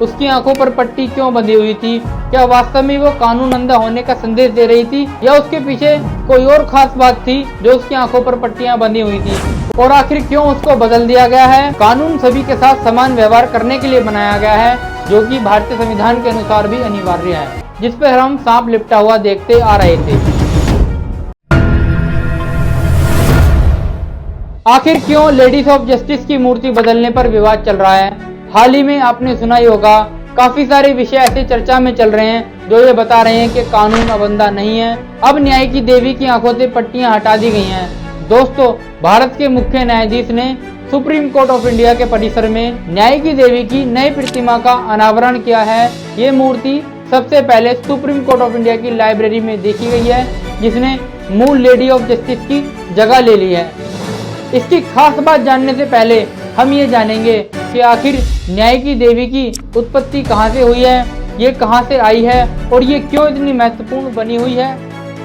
उसकी आंखों पर पट्टी क्यों बंधी हुई थी? क्या वास्तव में वो कानून अंधा होने का संदेश दे रही थी या उसके पीछे कोई और खास बात थी जो उसकी आंखों पर पट्टियां बंधी हुई थी? और आखिर क्यों उसको बदल दिया गया है? कानून सभी के साथ समान व्यवहार करने के लिए बनाया गया है, जो कि भारतीय संविधान के अनुसार भी अनिवार्य है, जिस पर हम सांप लिपटा हुआ देखते आ रहे थे। आखिर क्यों लेडीज ऑफ जस्टिस की मूर्ति बदलने पर विवाद चल रहा है? हाल ही में आपने सुना ही होगा, काफी सारे विषय ऐसे चर्चा में चल रहे हैं जो ये बता रहे हैं कि कानून अब अंधा नहीं है, अब न्याय की देवी की आंखों से पट्टियां हटा दी गई हैं। दोस्तों, भारत के मुख्य न्यायाधीश ने सुप्रीम कोर्ट ऑफ इंडिया के परिसर में न्याय की देवी की नई प्रतिमा का अनावरण किया है। ये मूर्ति सबसे पहले सुप्रीम कोर्ट ऑफ इंडिया की लाइब्रेरी में देखी गई है, जिसने मूल लेडी ऑफ जस्टिस की जगह ले ली है। इसकी खास बात जानने से पहले हम ये जानेंगे कि आखिर न्याय की देवी की उत्पत्ति कहाँ से हुई है, ये कहाँ से आई है और ये क्यों इतनी महत्वपूर्ण बनी हुई है,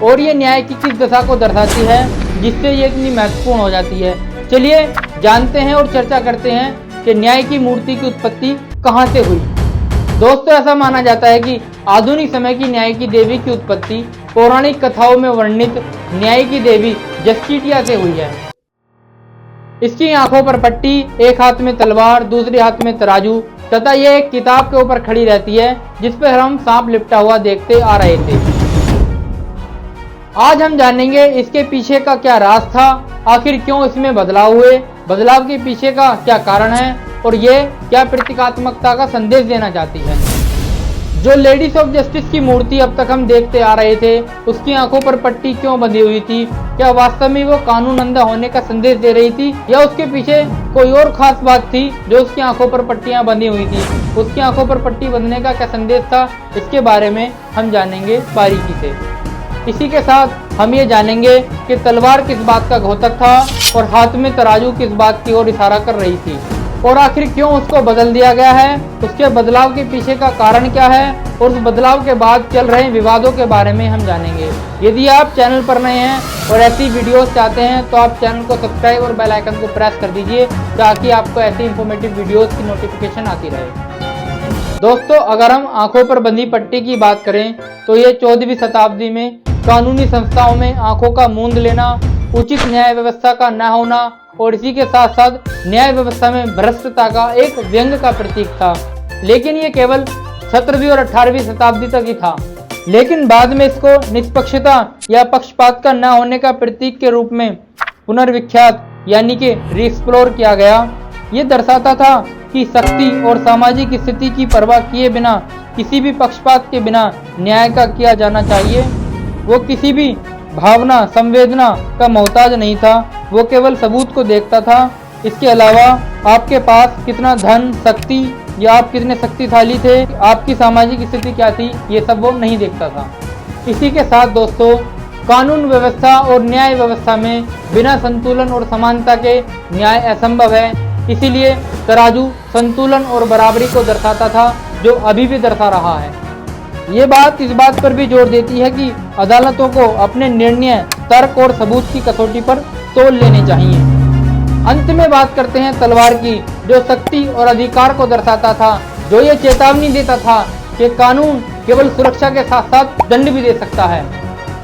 और ये न्याय की किस दशा को दर्शाती है जिससे ये इतनी महत्वपूर्ण हो जाती है। चलिए जानते हैं और चर्चा करते हैं कि न्याय की मूर्ति की उत्पत्ति कहाँ से हुई। दोस्तों, ऐसा माना जाता है कि आधुनिक समय की न्याय की देवी की उत्पत्ति पौराणिक कथाओं में वर्णित न्याय की देवी जस्टिटिया से हुई है। इसकी आंखों पर पट्टी, एक हाथ में तलवार, दूसरे हाथ में तराजू तथा यह एक किताब के ऊपर खड़ी रहती है, जिस पर हम सांप लिपटा हुआ देखते आ रहे थे। आज हम जानेंगे इसके पीछे का क्या राज था, आखिर क्यों इसमें बदलाव हुए, बदलाव के पीछे का क्या कारण है और ये क्या प्रतीकात्मकता का संदेश देना चाहती है। जो लेडीज ऑफ जस्टिस की मूर्ति अब तक हम देखते आ रहे थे, उसकी आंखों पर पट्टी क्यों बंधी हुई थी? क्या वास्तव में वो कानून अंधा होने का संदेश दे रही थी या उसके पीछे कोई और खास बात थी जो उसकी आंखों पर पट्टियां बंधी हुई थी? उसकी आंखों पर पट्टी बंधने का क्या संदेश था, इसके बारे में हम जानेंगे बारीकी से। इसी के साथ हम ये जानेंगे कि तलवार किस बात का घोतक था और हाथ में तराजू किस बात की ओर इशारा कर रही थी, और आखिर क्यों उसको बदल दिया गया है, उसके बदलाव के पीछे का कारण क्या है और उस बदलाव के बाद चल रहे विवादों के बारे में हम जानेंगे। यदि आप चैनल पर नए हैं और ऐसी वीडियोस चाहते हैं तो आप चैनल को सब्सक्राइब और बेल आइकन को प्रेस कर दीजिए ताकि आपको ऐसी इंफॉर्मेटिव वीडियोस की नोटिफिकेशन आती रहे। दोस्तों, अगर हम आंखों पर बंधी पट्टी की बात करें तो ये 14वीं शताब्दी में कानूनी संस्थाओं में आंखों का मूंद लेना, उचित न्याय व्यवस्था का न होना और इसी के साथ साथ न्याय व्यवस्था में भ्रष्टता का एक व्यंग का प्रतीक था। लेकिन ये केवल 17वीं और 18वीं शताब्दी तक ही था, लेकिन बाद में इसको निष्पक्षता या पक्षपात का न होने का प्रतीक के रूप में पुनर्विख्यात यानी कि रीएक्सप्लोर किया गया। ये दर्शाता था कि शक्ति और सामाजिक स्थिति की परवाह किए बिना, किसी भी पक्षपात के बिना न्याय का किया जाना चाहिए। वो किसी भी भावना संवेदना का मोहताज नहीं था, वो केवल सबूत को देखता था। इसके अलावा आपके पास कितना धन, शक्ति या आप कितने शक्तिशाली थे, आपकी सामाजिक स्थिति क्या थी, ये सब वो नहीं देखता था। इसी के साथ दोस्तों, कानून व्यवस्था और न्याय व्यवस्था में बिना संतुलन और समानता के न्याय असंभव है। इसीलिए तराजू संतुलन और बराबरी को दर्शाता था, जो अभी भी दर्शा रहा है। ये बात इस बात पर भी जोर देती है कि अदालतों को अपने निर्णय तर्क और सबूत की कसौटी पर तोल लेने चाहिए। अंत में बात करते हैं तलवार की, जो शक्ति और अधिकार को दर्शाता था, जो ये चेतावनी देता था कि कानून केवल सुरक्षा के साथ साथ दंड भी दे सकता है।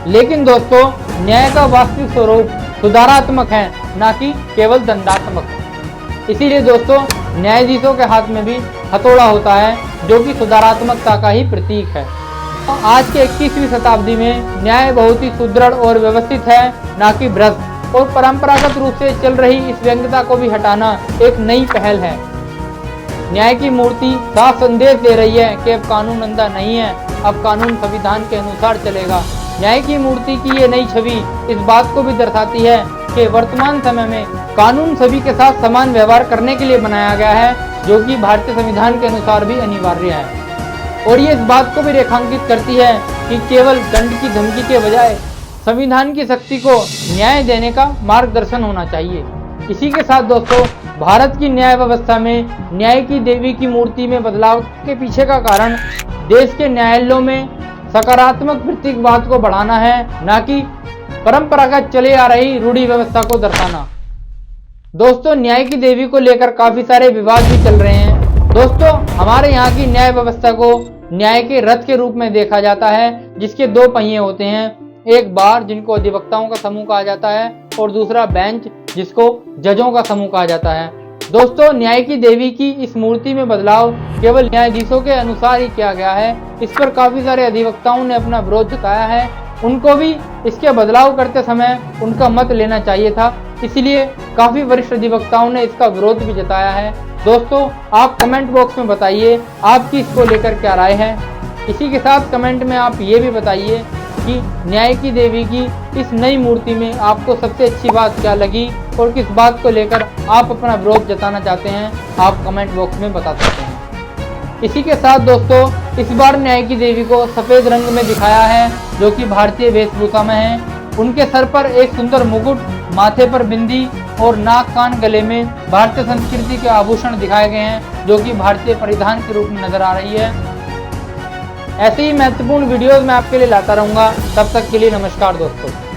लेकिन दोस्तों, न्याय का वास्तविक स्वरूप सुधारात्मक है, न कि केवल दंडात्मक। इसीलिए दोस्तों, न्यायाधीशों के हाथ में भी हथौड़ा होता है, जो कि सुधारात्मकता का ही प्रतीक है। आज के 21वीं शताब्दी में न्याय बहुत ही सुदृढ़ और व्यवस्थित है, न कि भ्रष्ट, और परंपरागत रूप से चल रही इस व्यंग्यता को भी हटाना एक नई पहल है। न्याय की मूर्ति साफ संदेश दे रही है कि अब कानून अंधा नहीं है, अब कानून संविधान के अनुसार चलेगा। न्याय की मूर्ति की ये नई छवि इस बात को भी दर्शाती है कि वर्तमान समय में कानून सभी के साथ समान व्यवहार करने के लिए बनाया गया है, जो कि भारतीय संविधान के अनुसार भी अनिवार्य है। और ये इस बात को भी रेखांकित करती है कि केवल दंड की धमकी के बजाय संविधान की शक्ति को न्याय देने का मार्गदर्शन होना चाहिए। इसी के साथ दोस्तों, भारत की न्याय व्यवस्था में न्याय की देवी की मूर्ति में बदलाव के पीछे का कारण देश के न्यायालयों में सकारात्मक प्रतीकवाद को बढ़ाना है, न कि परंपरागत चले आ रही रूढ़ी व्यवस्था को दर्शाना। दोस्तों, न्याय की देवी को लेकर काफी सारे विवाद भी चल रहे हैं दोस्तों, हमारे यहाँ की न्याय व्यवस्था को न्याय के रथ के रूप में देखा जाता है, जिसके दो पहिए होते हैं। एक बार, जिनको अधिवक्ताओं का समूह कहा जाता है, और दूसरा बेंच, जिसको जजों का समूह कहा जाता है। दोस्तों, न्याय की देवी की इस मूर्ति में बदलाव केवल न्यायाधीशों के अनुसार ही किया गया है। इस पर काफी सारे अधिवक्ताओं ने अपना विरोध जताया है। उनको भी इसके बदलाव करते समय उनका मत लेना चाहिए था, इसलिए काफी वरिष्ठ अधिवक्ताओं ने इसका विरोध भी जताया है। दोस्तों, आप कमेंट बॉक्स में बताइए आपकी इसको लेकर क्या राय है। इसी के साथ कमेंट में आप ये भी बताइए कि न्याय की देवी की इस नई मूर्ति में आपको सबसे अच्छी बात क्या लगी और किस बात को लेकर आप अपना विरोध जताना चाहते हैं, आप कमेंट बॉक्स में बता सकते हैं। इसी के साथ दोस्तों, इस बार न्याय की देवी को सफेद रंग में दिखाया है, जो कि भारतीय वेशभूषा में है। उनके सर पर एक सुंदर मुकुट, माथे पर बिंदी और नाक कान गले में भारतीय संस्कृति के आभूषण दिखाए गए हैं, जो कि भारतीय परिधान के रूप में नजर आ रही है। ऐसे ही महत्वपूर्ण वीडियोस मैं आपके लिए लाता रहूंगा। तब तक के लिए नमस्कार दोस्तों।